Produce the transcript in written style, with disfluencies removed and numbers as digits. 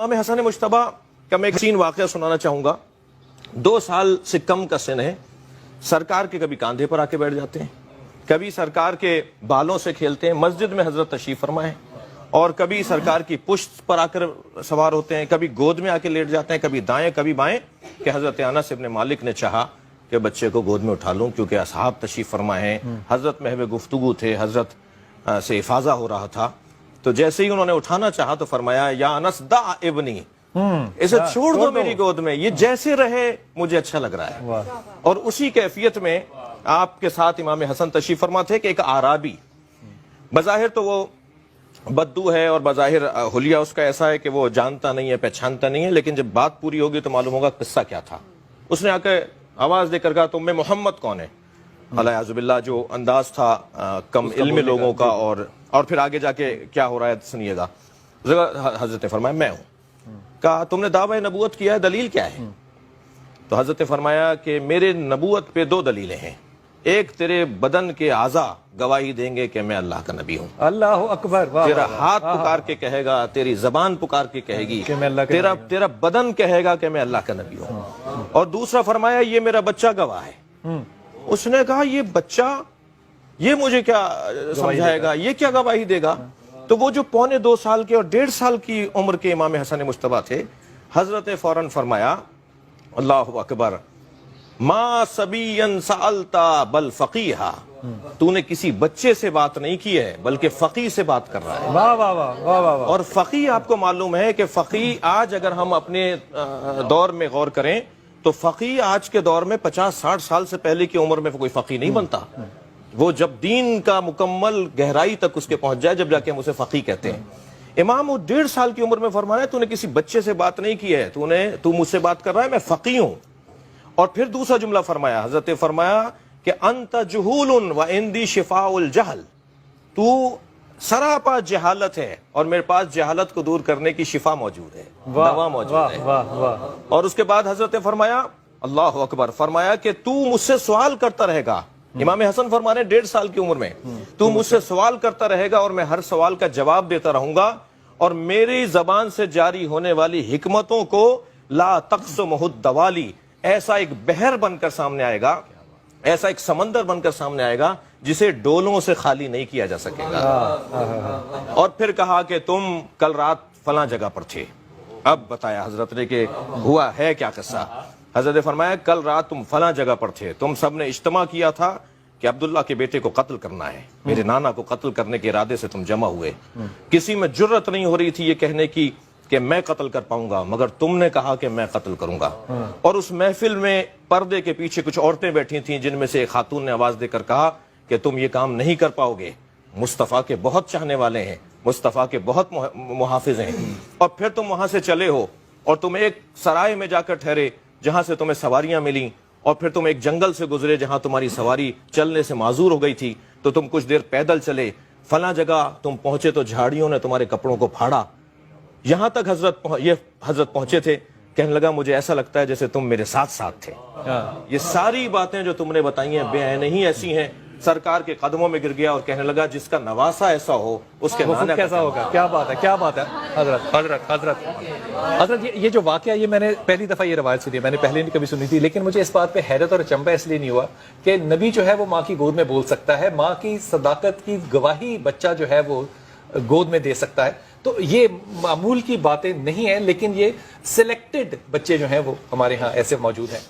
इमाम हसन मुश्तबा का मैं एक सीन वाक़या सुनाना चाहूँगा। 2 साल से कम का सिन है। सरकार के कभी कांधे पर आके बैठ जाते हैं, कभी सरकार के बालों से खेलते हैं, मस्जिद में हजरत तशरीफ फरमा है, और कभी सरकार की पुश्त पर आकर सवार होते हैं, कभी गोद में आके लेट जाते हैं, कभी दाएं कभी बाएं, कि हजरत अनस इब्न मालिक ने चाहा कि बच्चे को गोद में उठा लूं क्योंकि असहाब तशरीफ फरमा हैं, हजरत महव गुफ्तगू थे, हजरत से इफाजा हो रहा था। तो जैसे ही उन्होंने उठाना चाहा तो फरमाया, या अनस दा इब्नी, इसे छोड़ दो मेरी गोद में, ये जैसे रहे मुझे अच्छा लग रहा है। और उसी कैफियत में आपके साथ इमाम हसन तशरीफ फरमा थे कि एक आराबी, बज़ाहिर तो वो बद्दू है और बज़ाहिर हुलिया उसका ऐसा है कि वो जानता नहीं है, पहचानता नहीं है, लेकिन जब बात पूरी होगी तो मालूम होगा किस्सा क्या था। उसने आकर आवाज देकर कहा, तुम में मोहम्मद कौन है? अल्लाह, जो अंदाज था कम इल्म लोगों का, और फिर आगे जाके क्या हो रहा है सुनिएगा। हजरत ने फरमाया, मैं हूं। कहा, तुमने दावा नबूवत किया है, दलील क्या है? तो हजरत ने फरमाया कि मेरे नबूवत पे 2 दलीलें हैं। एक, तेरे बदन के आज़ा गवाही देंगे कि मैं अल्लाह का नबी हूं। अल्लाह अकबर। तेरा हाथ पुकार के कहेगा, तेरी जबान पुकार के कहेगी कि मैं अल्लाह का, तेरा बदन कहेगा कि मैं अल्लाह का नबी हूं। और दूसरा फरमाया, ये मेरा बच्चा गवाह है। उसने कहा, ये बच्चा, ये मुझे क्या समझाएगा, ये क्या गवाही देगा? तो वो जो 2.25 साल के और 1.5 साल की उम्र के इमाम हसन मुश्तबा थे, हजरत ने फौरन फरमाया, अल्लाह अकबर, मा सबीयन सालता बल फकीहा, तूने किसी बच्चे से बात नहीं की है बल्कि फकी से बात कर रहा है। वाह वाह वाह वाह वाह। और फकी, आपको मालूम है कि फकी आज अगर हम अपने दौर में गौर करें तो फकी आज के दौर में 50-60 साल से पहले की उम्र में कोई फकी नहीं बनता। वो जब दीन का मुकम्मल गहराई तक उसके पहुंच जाए, जब जाके हम उसे फकी कहते हैं। इमाम वो 1.5 साल की उम्र में फरमाया, तूने किसी बच्चे से बात नहीं की है, तू मुझसे बात कर रहा है, मैं फकी हूं। और फिर दूसरा जुमला फरमाया, हजरत ने फरमाया कि अंत जुहूलुन व इंदी शिफाउल जहल, तू सरापा जहालत है और मेरे पास जहालत को दूर करने की शिफा मौजूद है, दवा मौजूद है। वाह वाह। और उसके बाद हजरत ने फरमाया, अल्लाह अकबर, फरमाया कि तू मुझसे सवाल करता रहेगा। इमाम हसन फरमा रहे 1.5 साल की उम्र में, तू मुझसे सवाल करता रहेगा और मैं हर सवाल का जवाब देता रहूंगा, और मेरी जबान से जारी होने वाली हिकमतों को ला तक़्सुमुहुद दवाली, ऐसा एक बहर बनकर सामने आएगा, ऐसा एक समंदर बनकर सामने आएगा जिसे डोलों से खाली नहीं किया जा सकेगा। और फिर कहा कि तुम कल रात फलां जगह पर थे। अब बताया हजरत ने कि हुआ है क्या किस्सा। हजरत ने फरमाया, कल रात तुम फलां जगह पर थे, तुम सब ने इज्तिमा किया था कि अब्दुल्ला के बेटे को कत्ल करना है, मेरे नाना को कत्ल करने के इरादे से तुम जमा हुए। किसी में जुर्रत नहीं हो रही थी ये कहने की कि मैं कत्ल कर पाऊंगा, मगर तुमने कहा कि मैं कत्ल करूंगा। और उस महफिल में पर्दे के पीछे कुछ औरतें बैठी थीं, जिनमें से एक खातून ने आवाज देकर कहा कि तुम ये काम नहीं कर पाओगे, मुस्तफ़ा के बहुत चाहने वाले हैं, मुस्तफ़ा के बहुत मुहाफिज हैं। और फिर तुम वहां से चले हो और तुम एक सराय में जाकर ठहरे जहां से तुम्हें सवारियां मिली, और फिर तुम एक जंगल से गुजरे जहां तुम्हारी सवारी चलने से माजूर हो गई थी, तो तुम कुछ देर पैदल चले, फला जगह तुम पहुंचे तो झाड़ियों ने तुम्हारे कपड़ों को फाड़ा। यहां तक हजरत पहुंचे थे, कहने लगा, मुझे ऐसा लगता है जैसे तुम मेरे साथ साथ थे। ये सारी बातें जो तुमने बताई हैं बेअन ही ऐसी हैं। सरकार के कदमों में गिर गया और कहने लगा, जिसका नवासा ऐसा हो उसके नाना कैसा होगा। क्या बात है, क्या बात है। हजरत ये जो वाकया, ये मैंने पहली दफा ये रवायत सुनी है, मैंने पहले नहीं कभी सुनी थी, लेकिन मुझे इस बात पे हैरत और अचंभा इसलिए नहीं हुआ कि नबी जो है वो माँ की गोद में बोल सकता है, माँ की सदाकत की गवाही बच्चा जो है वो गोद में दे सकता है। तो ये मामूल की बातें नहीं है, लेकिन ये सिलेक्टेड बच्चे जो हैं वो हमारे यहाँ ऐसे मौजूद हैं।